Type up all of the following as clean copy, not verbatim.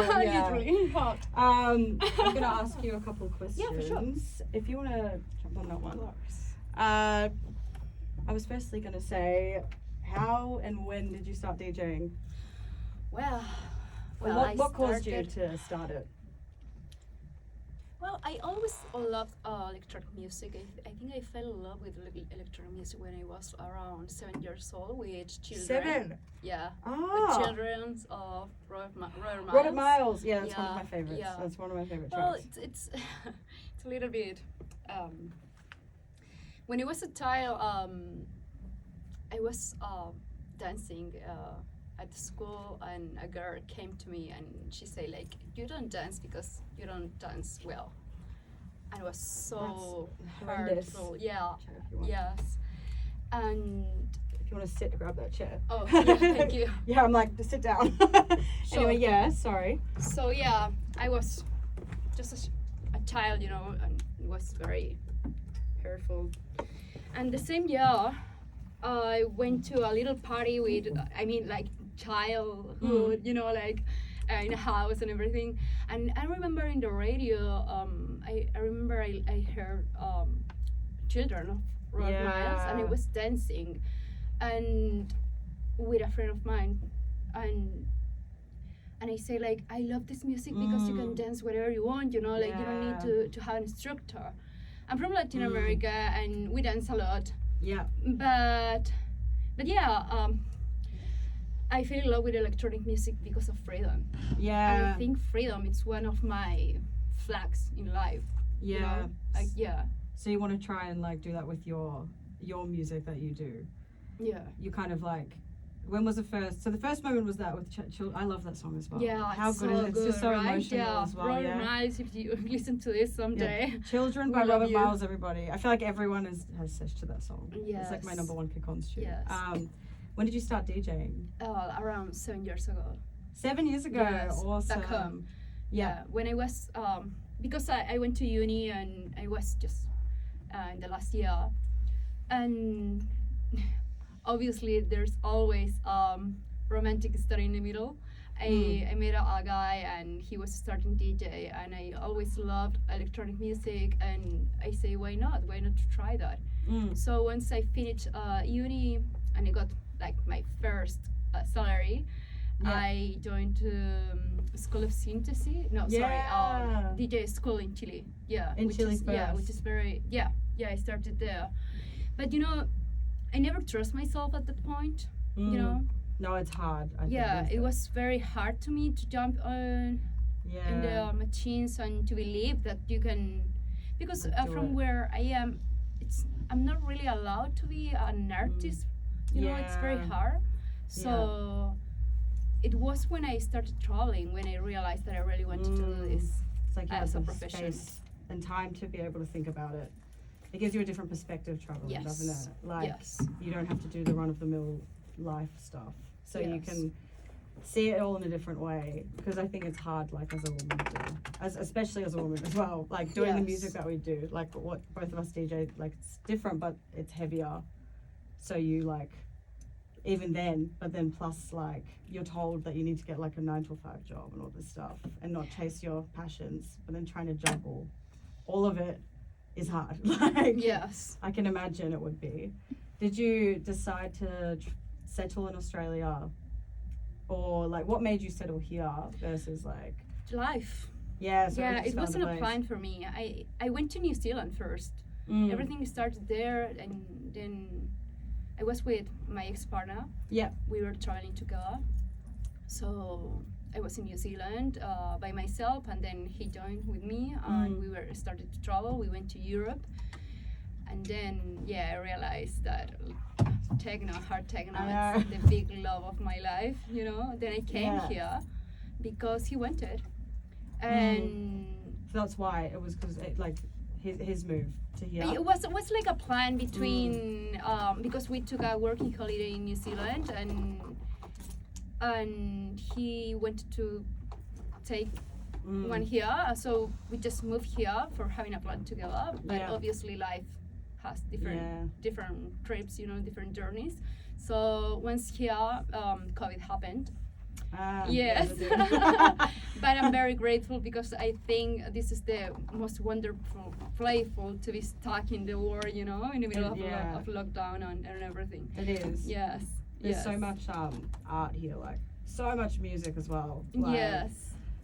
Usually hot. I'm gonna ask you a couple of questions. Yeah, for sure. If you wanna jump on that one. Of course. I was firstly gonna say, how and when did you start DJing? Well, What caused you to start it? Well, I always loved electronic music. I think I fell in love with electronic music when I was around 7 years old with children. 7? Yeah. Ah. With children of Robert Miles. Robert Miles, yeah, that's one of Yeah, my favorites. yeah. That's one of my favorite Well, tracks. it's it's a little bit. When I was a child, I was dancing at the school, and a girl came to me and she said, like, "You don't dance because you don't dance well." And it was so horrendous. hurtful. Yeah. Chair if you want. Yes. And If you want to sit, grab that chair. oh, yeah, thank you. Yeah, I'm like, just sit down. Sure. Anyway, yeah, sorry. So yeah, I was just a child, you know, and it was very hurtful. And the same year, I went to a little party with, like childhood, you know, like in a house and everything. And I remember in the radio, I remember I heard children of Robert Miles, and I was dancing, and with a friend of mine, and I say, like, I love this music because you can dance whatever you want, you know, like you don't need to have an instructor. I'm from Latin America, and we dance a lot. Yeah. But yeah, I fell in love with electronic music because of freedom. Yeah. And I think freedom is one of my flags in life. Yeah. You know? Like, yeah. So you want to try and like do that with your music that you do. Yeah. You kind of like, when was the first? So the first moment was that with I love that song as well. Yeah, how it's good so is it? It's just so right? emotional Yeah, as well. Robert Miles, if you listen to this someday. Yeah. Children we by love Robert you. Miles, everybody. I feel like everyone has searched to that song. It's like my Yes. number one kick-ons too. Yes. When did you start DJing? Around 7 years ago. 7 years ago. Yes, Awesome. back home. Yeah. When I was, because I went to uni and I was just in the last year. And obviously there's always romantic story in the middle. I met a guy and he was starting DJ, and I always loved electronic music, and I say, why not to try that? So once I finished uni and I got like my first salary, I joined School of Synthesis. DJ school in Chile. Yeah, In Chile first. which is very I started there. But you know, I never trust myself at that point. You know. No, it's hard. I think, Yeah, it was very hard to me to jump on in the machines and to believe that you can, because from where I am, I'm not really allowed to be an artist. You know, it's very hard. So it was when I started traveling when I realized that I really wanted to do this It's like you as a have the profession. space and time to be able to think about it. It gives you a different perspective traveling, Yes. doesn't it? Like Yes. you don't have to do the run-of-the-mill life stuff. So you Yes. can see it all in a different way, because I think it's hard, like, as a woman to do, especially as a woman as well, like doing the music that we do, like what both of us DJ, like it's different but it's heavier, so you like even then, but then plus like you're told that you need to get like a 9 to 5 job and all this stuff and not chase your passions, but then trying to juggle all of it is hard. Like Yes. I can imagine it would be. Did you decide to settle in Australia, or like what made you settle here versus like Life. so Yeah, just it found wasn't a a place. plan for me. I went to New Zealand first. Everything started there, and then I was with my ex-partner. Yeah. We were traveling together. So I was in New Zealand by myself, and then he joined with me, and we started to travel. We went to Europe, and then I realized that hard techno, it's the big love of my life. You know. Then I came here because he wanted, and so that's why it was, because like his move to here. it was like a plan between because we took a working holiday in New Zealand, and he wanted to take one here, so we just moved here for having a plan together. But obviously life has different trips, you know, different journeys. So once here COVID happened, Yes. Yeah, But I'm very grateful because I think this is the most wonderful, playful to be stuck in the war, you know, in the middle of, Yeah. of lockdown and everything. it is. Yes. There's yes. so much art here, like so much music as well. Like, Yes.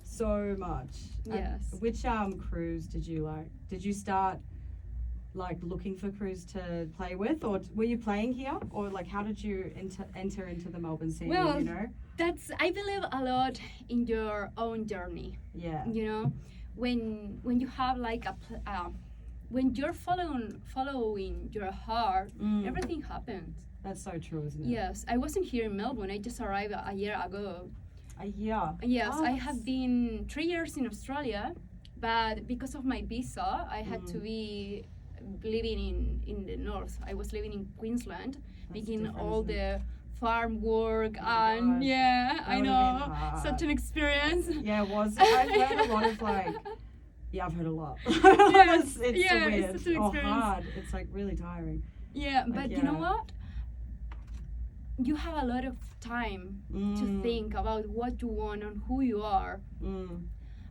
so much. And Yes. which crews did you like? Did you start like looking for crews to play with, or were you playing here, or like how did you enter into the Melbourne scene? Well, you know. That's, I believe a lot in your own journey. Yeah. You know, when you have like when you're following your heart, everything happens. That's so true, isn't it? Yes, I wasn't here in Melbourne. I just arrived a year ago. A year. Yes, Oh, I that's- have been 3 years in Australia, but because of my visa, I had to be living in the north. I was living in Queensland, making different, all isn't the farm work, Oh my and gosh. yeah, That I would've know, been hard. such an experience. Yeah, it was. I've heard a lot of like. Yeah, I've heard a lot. Yes, it's yeah, weird it's such an or experience. hard. It's like really tiring. Yeah, but you know yeah. what? You have a lot of time to think about what you want and who you are.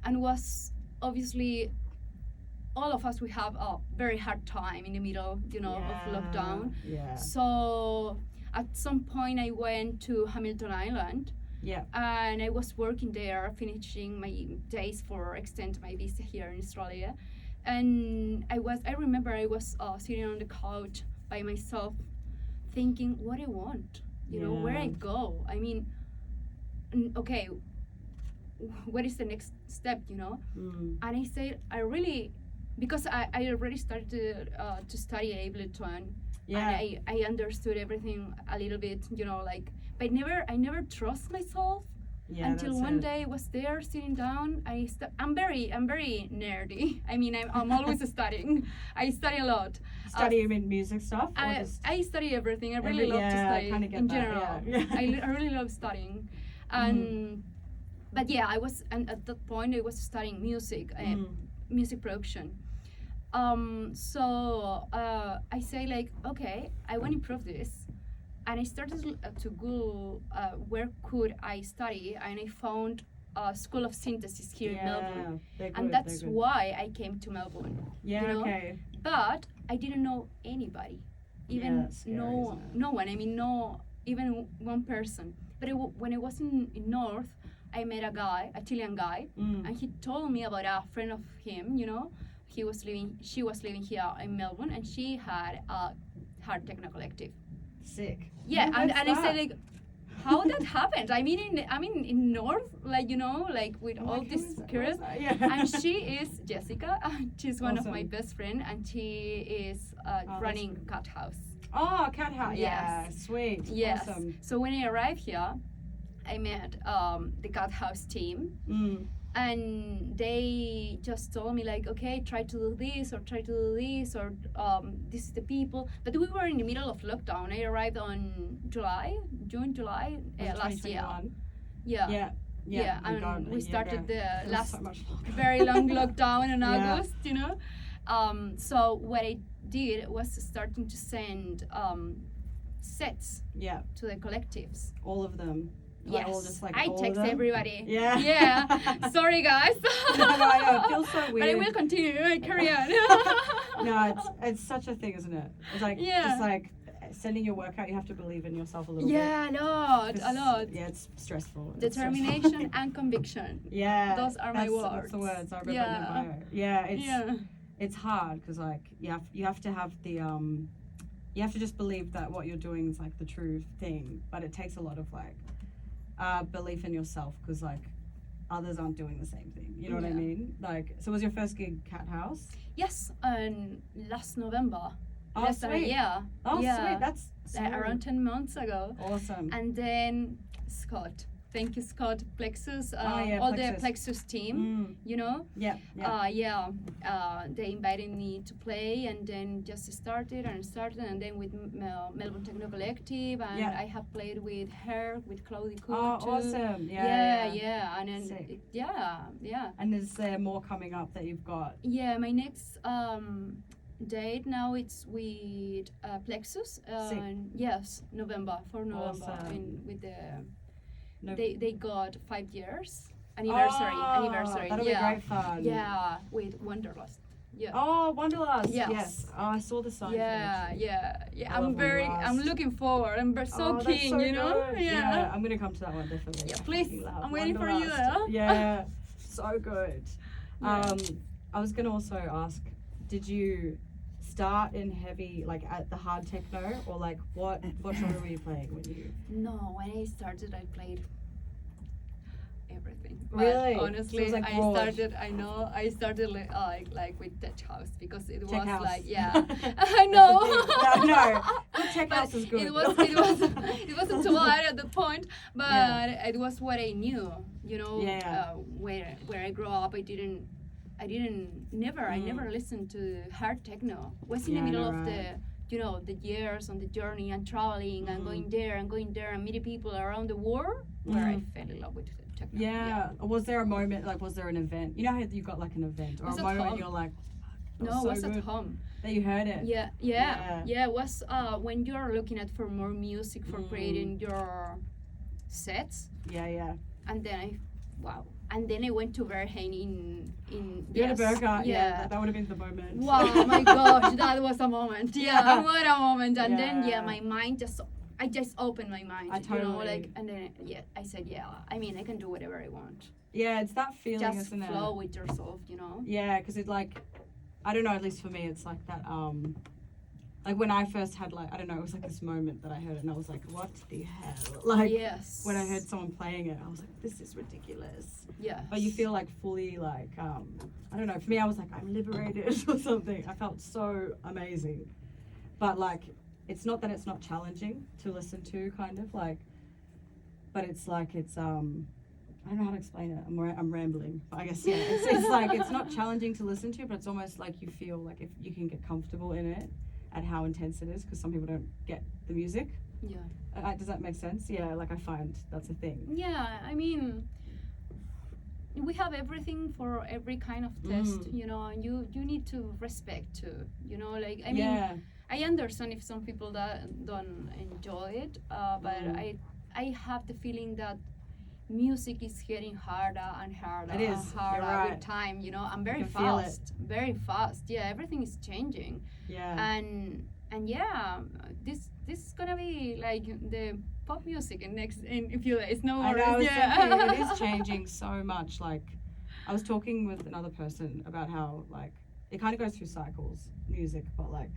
And was obviously all of us, we have a very hard time in the middle, you know, of lockdown. Yeah. So at some point I went to Hamilton Island, Yeah. and I was working there, finishing my days for extend my visa here in Australia. And I remember I was sitting on the couch by myself thinking what I want, you know, where I Yeah. go. I mean, okay, what is the next step, you know? And I said, I really, because I already started to study Ableton, Yeah. and I understood everything a little bit, you know, like, but I never trust myself Yeah. until that's one it. day I was there sitting down. I'm very nerdy. I mean, I'm always studying. I study a lot. Study you mean music stuff? Or just I study everything. I really every- love to yeah, I study kinda get in that, general. yeah. I really love studying, and but yeah, I was, and at that point I was studying music, music production. So I say like, okay, I want to improve this, and I started to Google where could I study, and I found a School of Synthesis here in Melbourne, they're good, and that's they're good. why I came to Melbourne. Yeah. you know? Okay. But I didn't know anybody, even that's scary, no isn't it? no one. I mean, no even one person. But when I was in North, I met a guy, a Chilean guy, and he told me about a friend of him. You know, she was living here in Melbourne, and she had a hard techno collective. Sick. Yeah, Who and was I said that? like, how that happened? I mean, in North, like, you know, like with I'm all like, who these is that? curious. Who is that? Yeah. And she is Jessica. She's one of my Awesome. best friend, and she is that's running good. Cat House. Oh, Cat House. Yeah. Yes. Sweet. Yes. Awesome. So when I arrived here, I met the Cat House team, and they just told me like, okay, try to do this, or try to do this, or this is the people. But we were in the middle of lockdown. I arrived on June, July Was it last year. 2021? Yeah. Yeah. Yeah, we and got a we year started ago. the It was last so much longer. very long lockdown in Yeah. August, you know. So what I did was starting to send sets Yeah. to the collectives. All of them. Like, all Yes, just, like, I all of text them? everybody. Yeah. Yeah. Sorry, guys. No, I know, it feels so But I weird. will continue. I carry on. No, it's such a thing, isn't it? It's like Yeah. just like sending your work out. You have to believe in yourself a little Yeah, a lot, bit. a lot. Yeah, it's stressful. It's Determination stressful. and conviction. Yeah, Those are my that's the words. words I remember Yeah. in the bio. Yeah, it's Yeah. it's hard because like you have to have the you have to just believe that what you're doing is like the true thing, but it takes a lot of like belief in yourself because like others aren't doing the same thing. You know what I Yeah. mean? Like, so was your first gig Cat House? Yes, last November. Oh, Less than a sweet. year. Oh, Yeah. sweet. That's so Around 10 months ago. awesome. And then Scott. Thank you, Scott. Plexus. yeah, all Plexus. the Plexus team, you know. Yeah, yeah. They invited me to play, and then just started, and then with Melbourne Techno Collective, and Yeah. I have played with her, with Claudia Cook Oh, too. awesome. Yeah, and then Sick. yeah. And is there more coming up that you've got? Yeah, my next date now it's with Plexus. Sick. Yes, November, for November, Awesome. with the No. They got 5 years anniversary. That'll be great fun. Yeah, with Wanderlust. Yeah. Oh, Wanderlust. Yes. Yes. Oh, I saw the sign. Yeah. I love I'm Wanderlust. looking forward. I'm so That's keen, so you know? good. Yeah. I'm gonna come to that one definitely. Yeah, I please. fucking love I'm waiting for you. Wanderlust. Yeah. So good. Yeah. I was gonna also ask, did you start in heavy, like at the hard techno, or like what genre were you playing when you? No, when I started, I played everything. Really? But So honestly, it was, like, broad. I started like with tech house because it Tech was house. like, yeah, I know. No, good tech But house is good. it wasn't too hard at the point, but Yeah. it was what I knew. You know, Yeah. where I grew up, I never listened to hard techno. Was in the Yeah, I middle know, of right. the years on the journey and traveling and going there and meeting people around the world where I fell in love with the techno. Yeah. Was there a moment, like, was there an event? You know how you got like an event or Was a at moment home. you're like, that No, it so was at good home. that you heard it? Yeah. Yeah. It was when you're looking at for more music for creating your sets, Yeah. and then I went to Berghain in You're in a yes, burger. Yeah. yeah. That would have been the moment. Wow, my gosh, that was a moment. Yeah, Yeah. what a moment. And then Yeah. my mind I just opened my mind. I You know, totally- like, and then I said, I mean, I can do whatever I want. Yeah, it's that feeling, Just isn't flow it? with yourself, you know. Yeah, because it like, I don't know, at least for me, it's like that, like when I first had like, I don't know, it was like this moment that I heard it and I was like, what the hell? Like, Yes. when I heard someone playing it, I was like, this is ridiculous. Yeah. But you feel like fully like, I don't know, for me, I was like, I'm liberated or something. I felt so amazing. But like, it's not that it's not challenging to listen to, kind of like, but it's like, it's, I don't know how to explain it. I'm rambling, but I guess, yeah, it's like, it's not challenging to listen to, but it's almost like you feel like if you can get comfortable in it at how intense it is, because some people don't get the music. Yeah. Does that make sense? Yeah, like I find that's a thing. Yeah, I mean, we have everything for every kind of test, you know, and you need to respect too, you know, like, I mean, Yeah. I understand if some people that don't enjoy it, but I have the feeling that music is getting harder and harder It is, and harder you're right. with time, you know, and very You can feel it. fast, very fast. Yeah, everything is changing. Yeah. And yeah, this is gonna be like the pop music in a few days. No I worries. know, I was Yeah. thinking it is changing so much. Like, I was talking with another person about how, like, it kind of goes through cycles, music, but, like,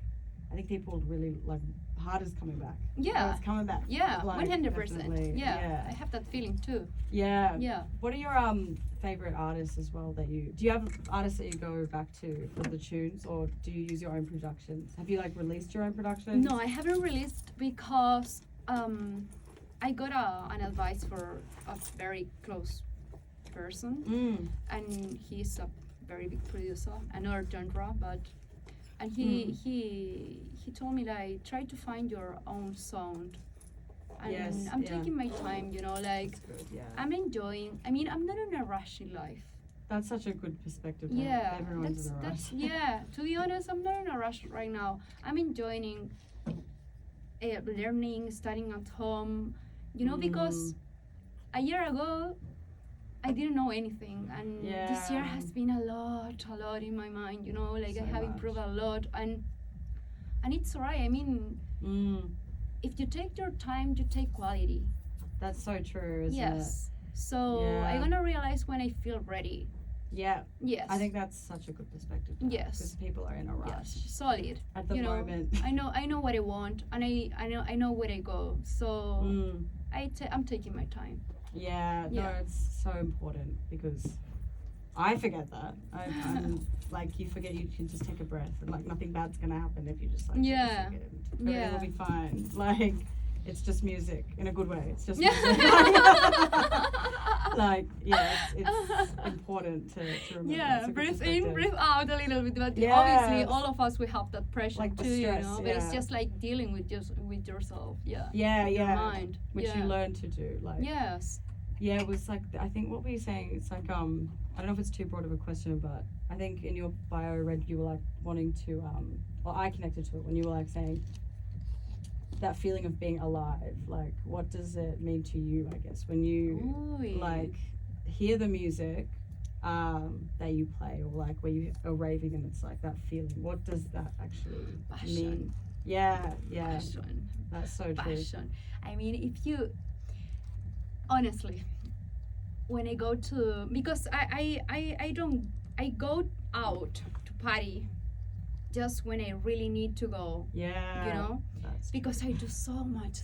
I think people really, like, hard is coming back. Yeah. Oh, it's coming back. Yeah, Like, 100%. definitely. Yeah, I have that feeling too. Yeah. Yeah. What are your favorite artists as well do you have artists that you go back to for the tunes, or do you use your own productions? Have you, like, released your own productions? No, I haven't released because I got an advice for a very close person, and he's a very big producer, another genre, and he told me like try to find your own sound. And Yes, I'm yeah. taking my time, you know, like That's good, yeah. I'm enjoying. I mean, I'm not in a rush in life. That's such a good perspective. to have. Yeah, Everyone's in a rush. that's yeah. To be honest, I'm not in a rush right now. I'm enjoying learning, studying at home, you know, because a year ago I didn't know anything, and this year Yeah. has been a lot in my mind, you know, like So I have much. improved a lot, and it's alright. I mean, if you take your time, you take quality. That's so true, isn't Yes. So Yeah. I'm gonna realize when I feel ready. it? Yeah. Yes. I think that's such a good perspective. Yes. Because people are in a rush Yes, solid. at the you know, moment. I know what I want, and I know where I go. So I'm taking my time. Yeah, no, Yeah. it's so important because I forget that. I'm like, you forget you can just take a breath and like nothing bad's gonna happen if you just like take Yeah. a second. Everything Yeah. will be fine. Like, it's just music in a good way. It's just Yeah. music. Like, yeah, it's important to remember. Yeah, It's a good breathe in, perspective. breathe out a little bit. But Yes. obviously, all of us we have that pressure Like the too, stress, you know. But it's yeah. just like dealing with yourself. Yeah. Yeah, Your yeah. mind. Which yeah. you learn to do. Like, Yes. yeah, it was like, I think what were you saying? It's like, I don't know if it's too broad of a question, but I think in your bio, I read you were like wanting to, well, I connected to it when you were like saying that feeling of being alive. Like, what does it mean to you, I guess, when you like hear the music that you play, or like where you are raving and it's like that feeling? What does that actually mean? Yeah. Passion. That's so true. Passion. I mean, if you honestly, when I go to, because I go out to party just when I really need to go. Yeah. You know, That's because I do so much.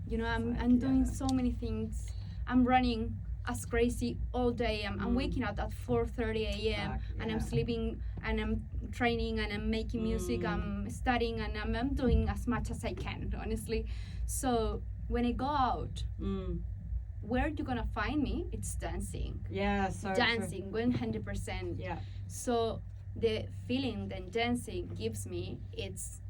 You know, I'm like, doing so many things. I'm running as crazy all day. I'm waking up at 4:30 a.m. and I'm sleeping and I'm training and I'm making music. I'm studying and I'm doing as much as I can, honestly. So when I go out, where you gonna find me? It's dancing. Yeah, so dancing, 100%. Yeah. So the feeling that dancing gives me, it's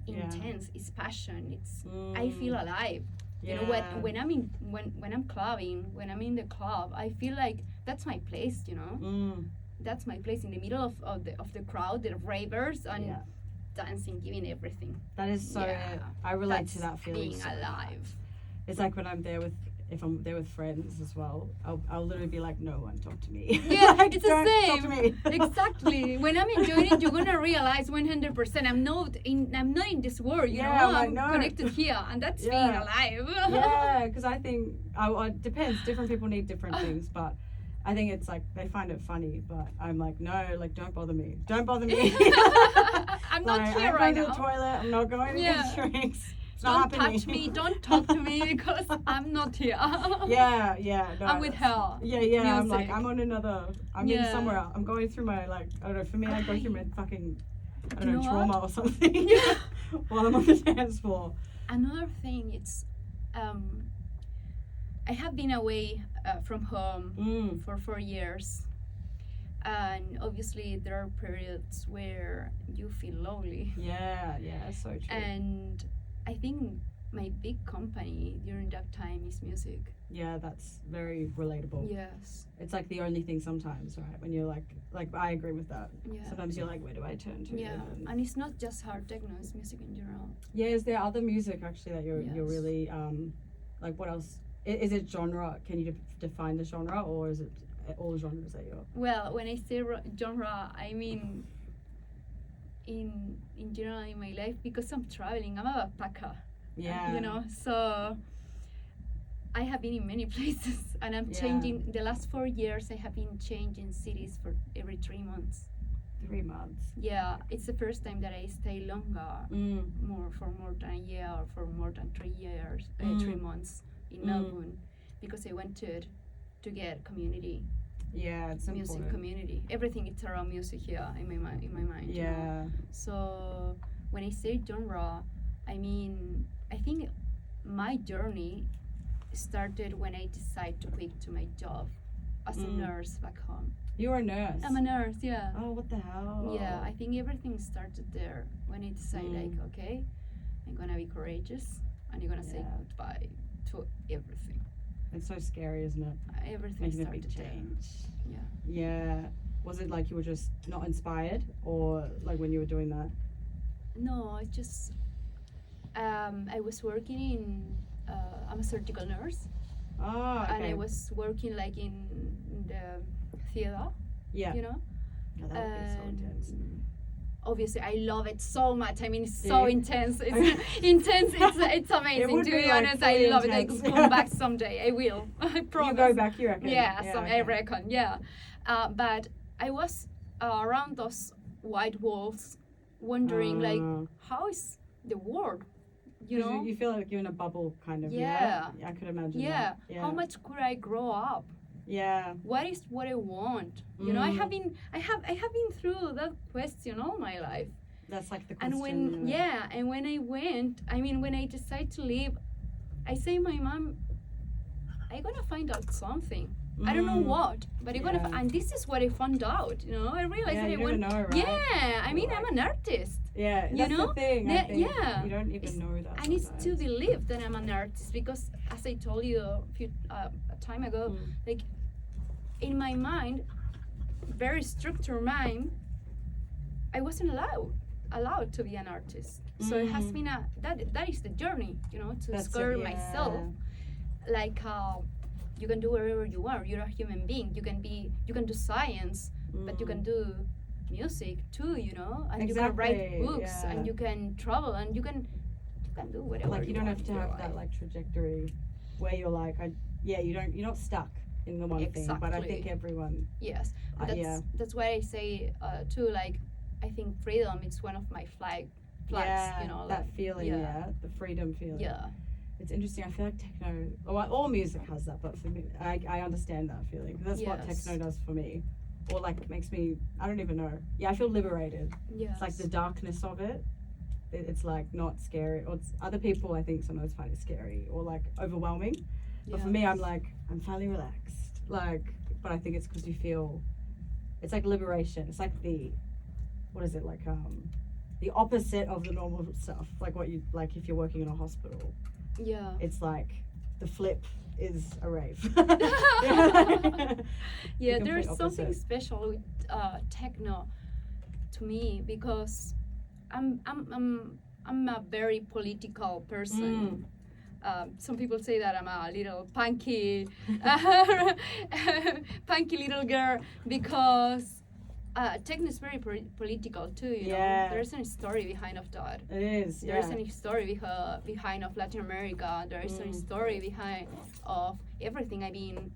intense. It's passion. It's I feel alive. Yeah. You know, when I'm in when I'm clubbing, when I'm in the club, I feel like that's my place. You know, that's my place in the middle of the crowd, the ravers, and dancing, giving everything. That is so. I relate to that feeling. Being alive. It's like when I'm there with. If I'm there with friends as well, I'll literally be like, no one talk to me. Yeah, like, it's the same. Talk to me. Exactly. When I'm enjoying it, you're gonna realize 100%. I'm not in this world. You know, I'm connected here, and that's being alive. Yeah, because I think it depends. Different people need different things, but I think it's like they find it funny. But I'm like, no, like don't bother me. Don't bother me. I'm not here I'm right going now. to the toilet. I'm not going to get drinks. Don't touch me, don't talk to me because I'm not here. Yeah. No, I'm with her. Yeah. Music. I'm like, I'm in somewhere else. I'm going through my, like, I don't know, for me, I go through my fucking, I don't know, trauma or something. Yeah. While I'm on the dance floor. Another thing, it's, I have been away from home for 4 years. And obviously there are periods where you feel lonely. Yeah, so true. And I think my big company during that time is music. Yeah, that's very relatable. Yes. It's like the only thing sometimes, right? When you're like I agree with that. Yeah. Sometimes you're like, where do I turn to? Yeah, and it's not just hard techno, it's music in general. Yeah, is there other music actually that you're really, like what else? Is it genre? Can you define the genre, or is it all genres that you're? Well, when I say genre, I mean in general in my life, because I'm traveling, I'm a backpacker. Yeah. You know, so I have been in many places, and I'm changing. The last 4 years, I have been changing cities for every 3 months. 3 months. Yeah, it's the first time that I stay longer, for more than a year, or for more than 3 years, 3 months in Melbourne, because I wanted to get community. Yeah, it's music important. Community. Everything is around music here in my mind. Yeah. You know? So when I say genre, I mean, I think my journey started when I decided to quit to my job as a nurse back home. You were a nurse? I'm a nurse, yeah. Oh, what the hell? Yeah, I think everything started there when I decided, like, okay, I'm gonna be courageous and I'm gonna say goodbye to everything. It's so scary, isn't it? Everything Making a started big change. there. Yeah. Was it like you were just not inspired, or like when you were doing that? No, it's just I was working in I'm a surgical nurse. Oh, okay. And I was working like in the theater. Yeah. You know? Oh, that would be so intense. Obviously, I love it so much. I mean, it's so intense. It's intense. It's amazing. To be honest, I love it. I will come back someday. I will. I promise. You go back, you reckon? Yeah, I reckon. Yeah. But I was around those white walls, wondering like, how is the world? You know? You feel like you're in a bubble, kind of. Yeah. I could imagine. Yeah. That. Yeah. How much could I grow up? Yeah. What is what I want? You know, I have been through that question all my life. That's like the question. And when I went, I mean, when I decided to leave, I say my mom, I'm gonna find out something. I don't know what, but I'm gonna. And this is what I found out. You know, I realized that I want. Know, right? Yeah, I mean, I'm an artist. Yeah, you that's know? the thing. I think you don't even it's, know that. And it's to believe that I'm an artist, because, as I told you a time ago, like in my mind, very structured mind, I wasn't allowed. allowed to be an artist. So it has been that is the journey, you know, to discover myself. Like you can do whatever you are. You're a human being. You can do science, but you can do music too, you know, and you can write books, and you can travel, and you can do whatever. Like you don't have to have that like trajectory where you're like, you're not stuck in the one thing. But I think everyone. Yes, but that's why I say too. Like, I think freedom is one of my flags. You know, that feeling. The freedom feeling. Yeah. It's interesting. I feel like techno, all music has that, but for me, I understand that feeling. That's what techno does for me, or like makes me. I don't even know. Yeah, I feel liberated. Yes. It's like the darkness of it. It's like not scary. Or it's, other people I think sometimes find it scary or like overwhelming. But for me, I'm finally relaxed. Like, but I think it's because you feel. It's like liberation. It's like what is it like? The opposite of the normal stuff. Like what you like if you're working in a hospital. Yeah. It's like the flip is a rave. Yeah, there's something special with techno to me because I'm a very political person. Some people say that I'm a little punky little girl because techno is very political too, you know. There's a story behind of that. It is. There's a story behind of Latin America. There is a story behind of everything. I mean,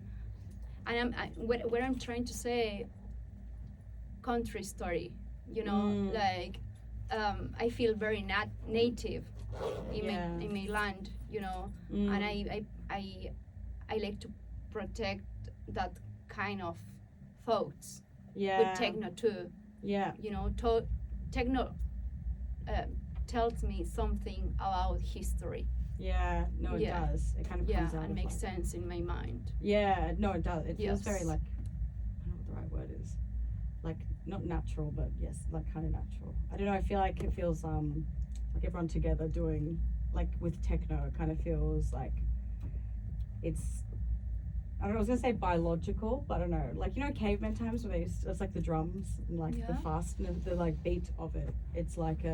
and what I'm trying to say, country story. You know, like I feel very native in my land. You know, and I like to protect that kind of thoughts. With techno too. Yeah. You know, techno tells me something about history. Yeah, no, it does. It kind of comes out and makes sense in my mind. Yeah, no, it does. It feels very like, I don't know what the right word is. Like, not natural, but yes, like kind of natural. I don't know, I feel like it feels like everyone together doing, like with techno, it kind of feels like it's, I don't know, I was gonna say biological, but I don't know. Like, you know, caveman times where it's like the drums and like the fast and the like beat of it. It's like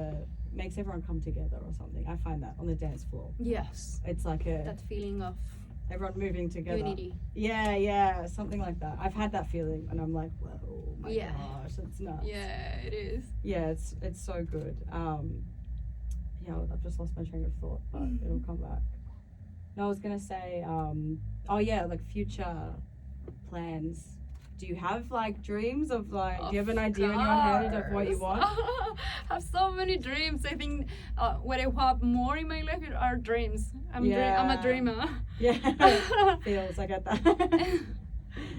makes everyone come together or something. I find that on the dance floor. Yes. It's like that feeling of everyone moving together. Unity. Yeah, something like that. I've had that feeling and I'm like, whoa, my gosh, it's nuts. Yeah, it is. Yeah, it's so good. I've just lost my train of thought, but it'll come back. No, I was gonna say, like future plans. Do you have like dreams of like? Do you have an idea in your head of what you want? I have so many dreams. I think what I have more in my life are dreams. I'm a dreamer. Yeah, feels. I get that.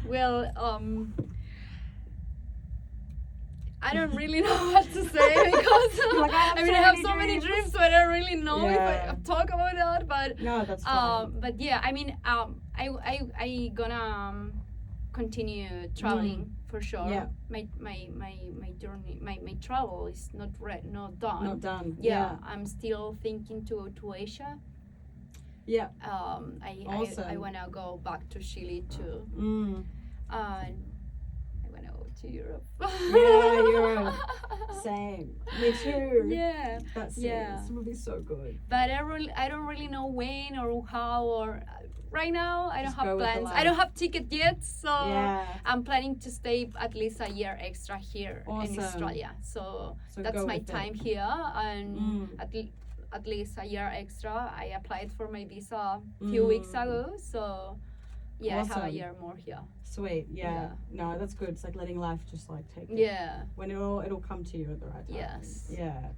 Well, I don't really know what to say because I have so many dreams, but I don't really know if I talk about that. But no, that's fine. But yeah, I mean, I gonna continue traveling for sure. Yeah. My journey, my travel is not done. Not done. Yeah, I'm still thinking to Asia. Yeah. Awesome. I wanna go back to Chile too. To Europe. Yeah, Europe. Same. Me too. Yeah. It's gonna be so good. But I don't really know when or how or right now I don't have plans. I don't have ticket yet, so I'm planning to stay at least a year extra here in Australia. So that's my time here, and at least a year extra. I applied for my visa a few weeks ago, so I have a year more here. Sweet, no, that's good. It's like letting life just like take it. Yeah. When it'll come to you at the right time. Yes. Yeah.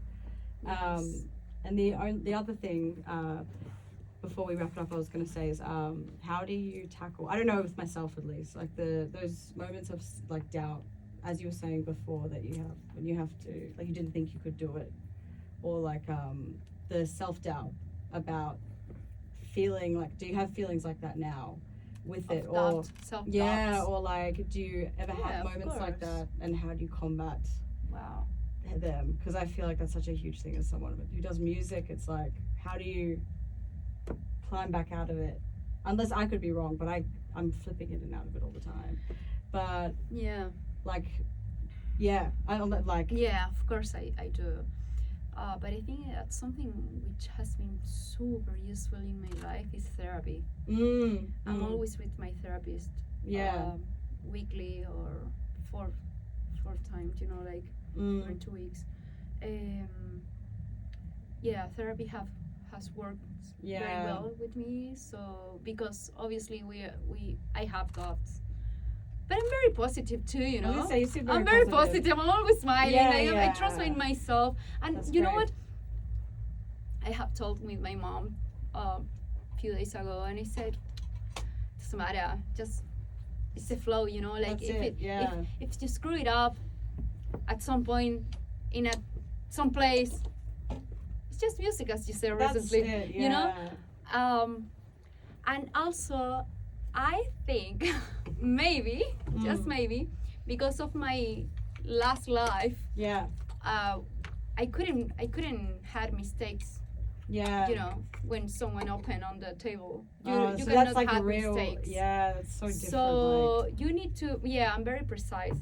Yes. And the other thing, before we wrap it up, I was gonna say is, how do you tackle? I don't know, with myself at least, like those moments of like doubt, as you were saying before, that you have when you have to, like you didn't think you could do it, or like the self-doubt about feeling like, do you have feelings like that now? With it, or or like, do you ever have moments like that, and how do you combat them? Because I feel like that's such a huge thing as someone who does music. It's like, how do you climb back out of it? Unless I could be wrong, but I'm flipping in and out of it all the time. But I don't like. Yeah, of course I do. But I think that's something which has been super useful in my life is therapy. I'm always with my therapist. Yeah. Weekly or four times, you know, like every 2 weeks. Yeah, therapy has worked very well with me. So because obviously I have thoughts, but I'm very positive too, you know. I'm very positive. I'm always smiling. I trust in myself. And that's you know what? I have talked with my mom a few days ago, and I said, doesn't matter, just it's a flow, you know. Like if you screw it up at some point in some place, it's just music, as you said recently, you know. And also, I think maybe, just maybe, because of my last life, I couldn't had mistakes. Yeah. You know, when someone open on the table, you so cannot that's like have real, mistakes. Yeah, that's so different. So you need to. Yeah, I'm very precise.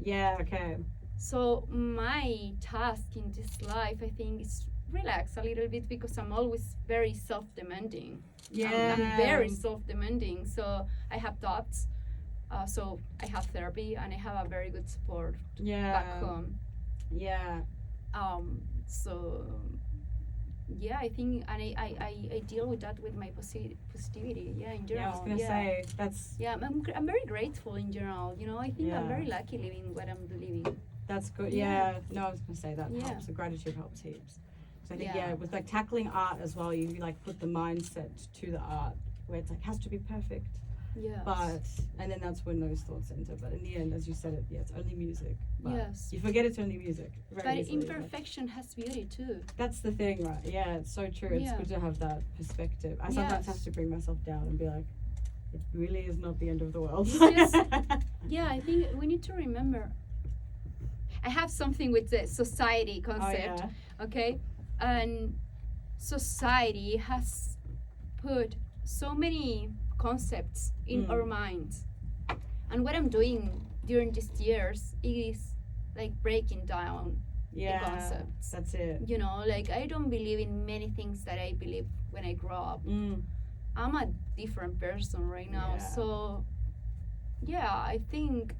Yeah. Okay. So my task in this life, I think, is relax a little bit because I'm always very self-demanding. Yeah. I'm very self-demanding. So I have thoughts. So I have therapy and I have a very good support back home. Yeah. So yeah, I think, and I deal with that with my positivity. Yeah, in general. Yeah, I was gonna say that's. Yeah, I'm very grateful in general. You know, I think I'm very lucky living what I'm living. That's good. Yeah. No, I was gonna say that helps. The gratitude helps heaps. So I think with like tackling art as well, you like put the mindset to the art where it's like has to be perfect. Yeah. And then that's when those thoughts enter. But in the end, as you said it, it's only music. But you forget it's only music. But imperfection has beauty too. That's the thing, right? Yeah, it's so true. It's good to have that perspective. I sometimes have to bring myself down and be like, it really is not the end of the world. I think we need to remember. I have something with the society concept, okay? And society has put so many concepts in our minds. And what I'm doing during these years is like breaking down the concepts. That's it. You know, like I don't believe in many things that I believed when I grew up. I'm a different person right now. So, I think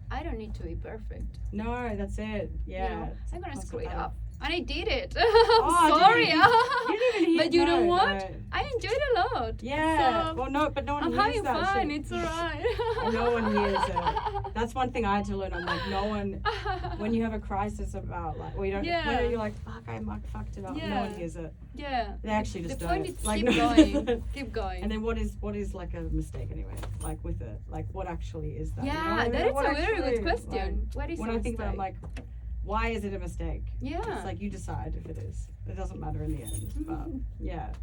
I don't need to be perfect. No, that's it. Yeah. You know, I'm gonna screw it up. And I did it. I'm sorry. You didn't hear, but you know what? I enjoyed it a lot. Yeah. So well, no, but no one I'm hears having that fun. shit. It's alright. No one hears it. That's one thing I had to learn. I'm like, no one. When you have a crisis about like, or you don't, when you're like, fuck, I fucked it up. No one hears it. Yeah. They actually just the don't. point is like, keep going. Keep going. And then what is like a mistake anyway? Like with it, like what actually is that? Yeah, you know? that is a very good question. Like, what is when a I think mistake? about it, I'm like, why is it a mistake? Yeah. It's like you decide if it is. It doesn't matter in the end. But yeah.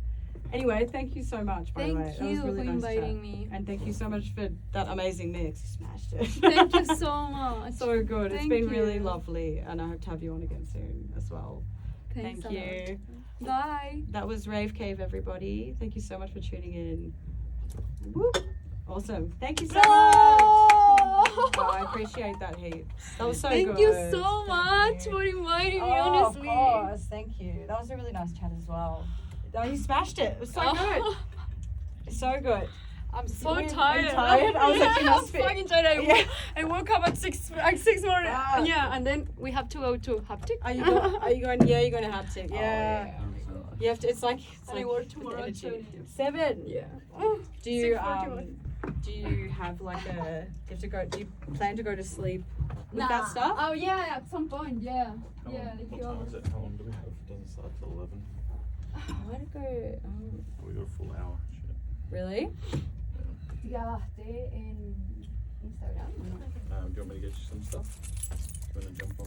Anyway, thank you so much, by the way. Thank you for inviting me. And thank you so much for that amazing mix. You smashed it. Thank you so much. So good. It's been really lovely, and I hope to have you on again soon as well. Thanks thank you. Bye. That was Rave Cave, everybody. Thank you so much for tuning in. Woo. Awesome. Thank you so much. Oh, I appreciate that heaps. That was so good. Thank you so much for inviting me, honestly. Of course. Thank you. That was a really nice chat as well. Oh, you smashed it. It was so good. So good. I'm so tired. Are you tired? I was like, you must be. I'm fucking tired. I woke up at 6 morning. Yeah, and then we have to go to Haptic. Are you going? Yeah, you're going to Haptic. Yeah. You have to. It's like. I work tomorrow at 7. Yeah. Do you have like a? Do you plan to go to sleep with that stuff? Oh yeah, at some point. Yeah. What time is it? How long do we have? It doesn't start till 11. I want to go. We got a full hour. Shit. Really? Yeah, stay in Instagram. Do you want me to get you some stuff? Do you want to jump on?